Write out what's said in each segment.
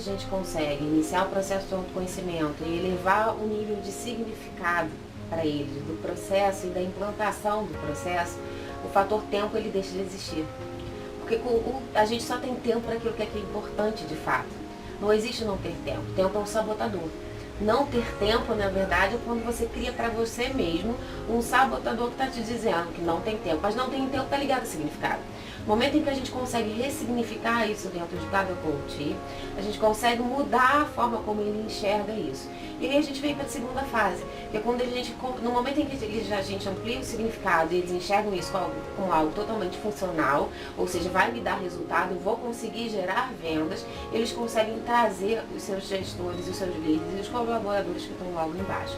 gente consegue iniciar o processo de autoconhecimento e elevar o nível de significado para eles, do processo e da implantação do processo, o fator tempo ele deixa de existir. Porque a gente só tem tempo para aquilo que é importante de fato. Não existe não ter tempo. Tempo é um sabotador. Não ter tempo, na verdade, é quando você cria para você mesmo um sabotador que está te dizendo que não tem tempo. Mas não tem tempo está ligado a significado. No momento em que a gente consegue ressignificar isso dentro de cada coach, a gente consegue mudar a forma como ele enxerga isso. E aí a gente vem para a segunda fase, que é quando a gente, no momento em que a gente amplia o significado e eles enxergam isso como algo totalmente funcional, ou seja, vai me dar resultado, eu vou conseguir gerar vendas, eles conseguem trazer os seus gestores, os seus líderes e os colaboradores que estão logo embaixo.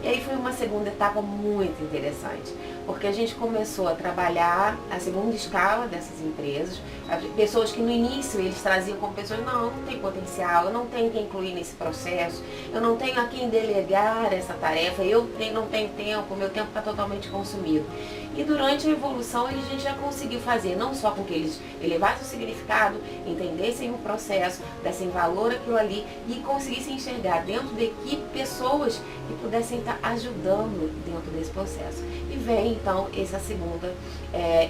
E aí foi uma segunda etapa muito interessante, porque a gente começou a trabalhar a segunda escala dessas empresas, pessoas que no início eles traziam como pessoas, não tem potencial, eu não tenho quem incluir nesse processo, eu não tenho a quem delegar essa tarefa, não tenho tempo, meu tempo está totalmente consumido. E durante a evolução a gente já conseguiu fazer, não só com que eles elevassem o significado, entendessem o processo, dessem valor àquilo ali e conseguissem enxergar dentro da equipe pessoas que pudessem estar ajudando dentro desse processo. E vem então essa segunda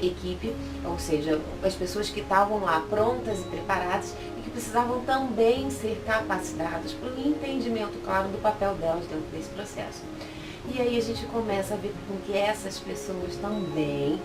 equipe, ou seja, as pessoas que estavam lá prontas e preparadas e que precisavam também ser capacitadas para o entendimento claro do papel delas dentro desse processo. E aí a gente começa a ver com que essas pessoas também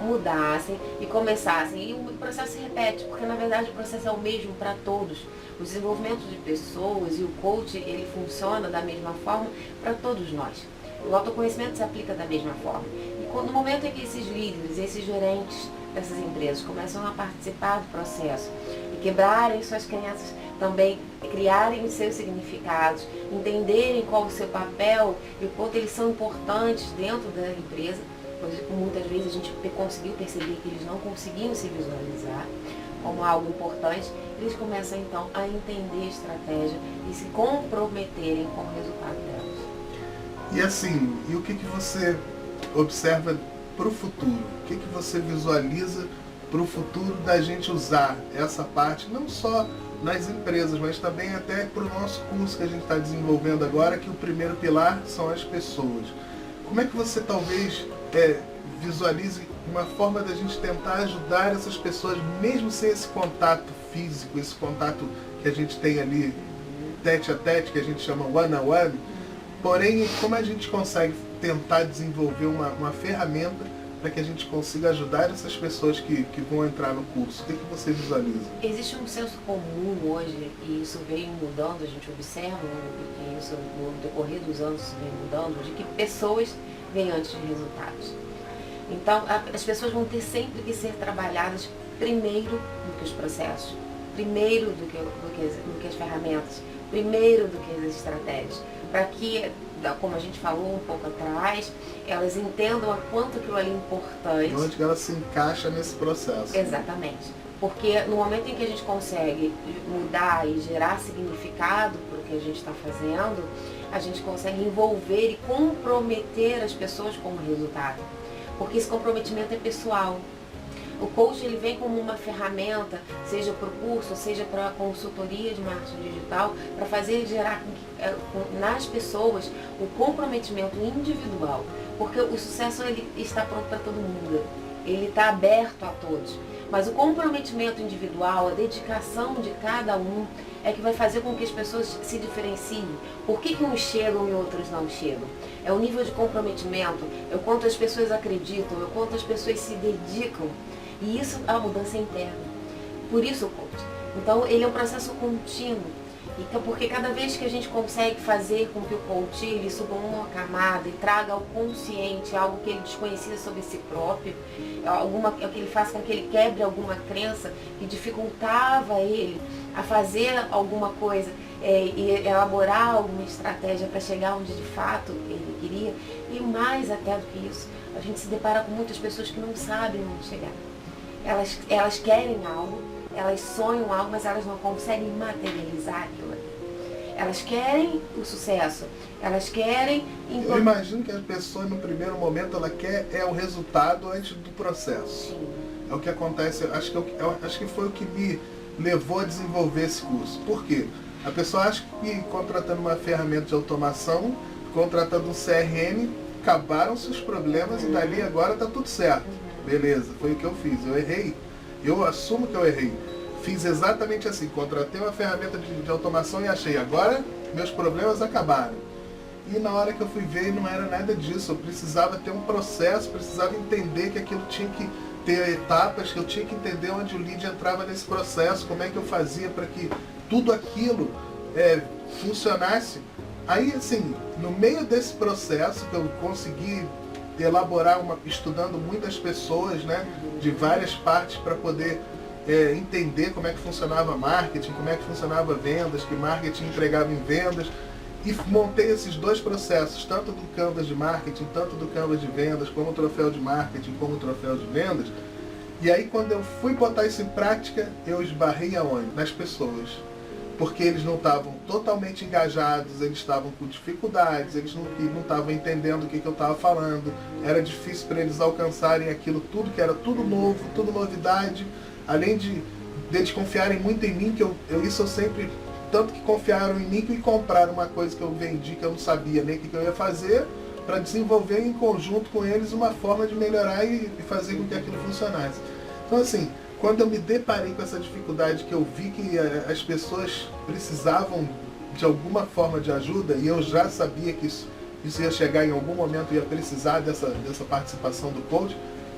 mudassem e começassem. E o processo se repete, porque na verdade o processo é o mesmo para todos. O desenvolvimento de pessoas e o coach, ele funciona da mesma forma para todos nós. O autoconhecimento se aplica da mesma forma. E no momento em que esses líderes, esses gerentes dessas empresas começam a participar do processo e quebrarem suas crenças, também criarem os seus significados, entenderem qual o seu papel e o quanto eles são importantes dentro da empresa, pois muitas vezes a gente conseguiu perceber que eles não conseguiam se visualizar como algo importante, eles começam então a entender a estratégia e se comprometerem com o resultado delas. E assim, e o que você observa para o futuro? O que você visualiza para o futuro da gente usar essa parte, não só nas empresas, mas também até para o nosso curso que a gente está desenvolvendo agora, que o primeiro pilar são as pessoas. Como é que você talvez visualize uma forma da gente tentar ajudar essas pessoas, mesmo sem esse contato físico, esse contato que a gente tem ali, tete a tete, que a gente chama one-on-one, porém, como a gente consegue tentar desenvolver uma ferramenta para que a gente consiga ajudar essas pessoas que vão entrar no curso? O que você visualiza? Existe um senso comum hoje, e isso vem mudando, a gente observa que isso no decorrer dos anos vem mudando, de que pessoas vêm antes de resultados. Então, as pessoas vão ter sempre que ser trabalhadas primeiro do que os processos, primeiro do que as ferramentas, primeiro do que as estratégias, para que, como a gente falou um pouco atrás, elas entendam a quanto aquilo ali é importante. Onde que ela se encaixa nesse processo. Exatamente. Porque no momento em que a gente consegue mudar e gerar significado para o que a gente está fazendo, a gente consegue envolver e comprometer as pessoas com o resultado. Porque esse comprometimento é pessoal. O coach ele vem como uma ferramenta, seja para o curso, seja para a consultoria de marketing digital, para fazer gerar nas pessoas o comprometimento individual. Porque o sucesso ele está pronto para todo mundo, ele está aberto a todos. Mas o comprometimento individual, a dedicação de cada um, é que vai fazer com que as pessoas se diferenciem. Por que uns chegam e outros não chegam? É o nível de comprometimento, é o quanto as pessoas acreditam, é o quanto as pessoas se dedicam. E isso é a mudança interna. Por isso o coach. Então ele é um processo contínuo. Porque cada vez que a gente consegue fazer com que o coach ele suba uma camada e traga ao consciente algo que ele desconhecia sobre si próprio, que ele faça com que ele quebre alguma crença que dificultava ele a fazer alguma coisa e elaborar alguma estratégia para chegar onde de fato ele queria. E mais até do que isso, a gente se depara com muitas pessoas que não sabem onde chegar. Elas querem algo, elas sonham algo, mas elas não conseguem materializar aquilo ali. Elas querem o sucesso, elas querem... Eu imagino que a pessoa no primeiro momento ela quer o resultado antes do processo. Sim. É o que acontece, acho que foi o que me levou a desenvolver esse curso? Por quê? A pessoa acha que contratando uma ferramenta de automação, contratando um CRM, acabaram-se os problemas e dali agora está tudo certo. Beleza, foi o que eu fiz. Eu errei. Eu assumo que eu errei. Fiz exatamente assim. Contratei uma ferramenta de automação e achei, agora meus problemas acabaram. E na hora que eu fui ver, não era nada disso. Eu precisava ter um processo, precisava entender que aquilo tinha que ter etapas, que eu tinha que entender onde o lead entrava nesse processo, como é que eu fazia para que tudo aquilo funcionasse. Aí, assim, no meio desse processo que eu consegui elaborar, estudando muitas pessoas, né, de várias partes para poder entender como é que funcionava marketing, como é que funcionava vendas, que marketing entregava em vendas, e montei esses dois processos, tanto do Canvas de marketing, tanto do Canvas de vendas, como o troféu de marketing, como o troféu de vendas. E aí, quando eu fui botar isso em prática, eu esbarrei aonde? Nas pessoas. Porque eles não estavam totalmente engajados, eles estavam com dificuldades, eles não estavam entendendo o que eu estava falando, era difícil para eles alcançarem aquilo tudo, que era tudo novo, tudo novidade, além de eles confiarem muito em mim, que isso eu sempre, tanto que confiaram em mim que compraram uma coisa que eu vendi, que eu não sabia nem o que eu ia fazer, para desenvolver em conjunto com eles uma forma de melhorar e fazer com que aquilo funcionasse. Então, assim, quando eu me deparei com essa dificuldade, que eu vi que as pessoas precisavam de alguma forma de ajuda, e eu já sabia que isso ia chegar em algum momento, ia precisar dessa participação do coach,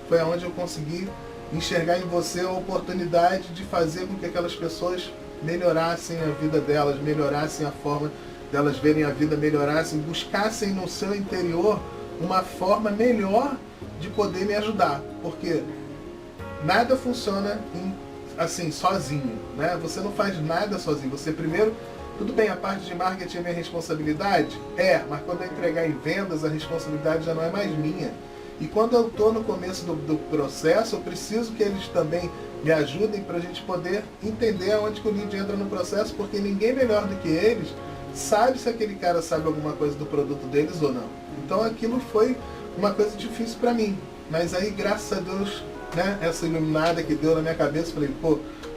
foi onde eu consegui enxergar em você a oportunidade de fazer com que aquelas pessoas melhorassem a vida delas, melhorassem a forma delas verem a vida, melhorassem, buscassem no seu interior uma forma melhor de poder me ajudar, porque nada funciona assim, sozinho, né? Você não faz nada sozinho. Você primeiro, tudo bem, a parte de marketing é minha responsabilidade? Mas quando eu entregar em vendas, a responsabilidade já não é mais minha. E quando eu estou no começo do processo, eu preciso que eles também me ajudem para a gente poder entender aonde que o lead entra no processo, porque ninguém melhor do que eles sabe se aquele cara sabe alguma coisa do produto deles ou não. Então aquilo foi uma coisa difícil para mim. Mas aí, graças a Deus, né, essa iluminada que deu na minha cabeça, falei,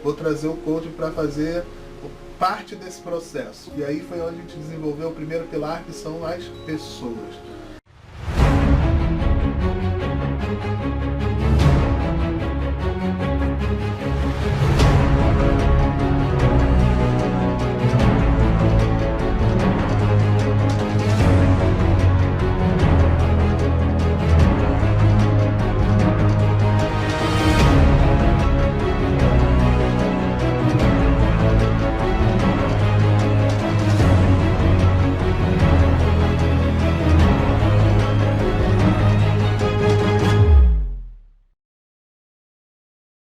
vou trazer o coach para fazer parte desse processo. E aí foi onde a gente desenvolveu o primeiro pilar, que são as pessoas.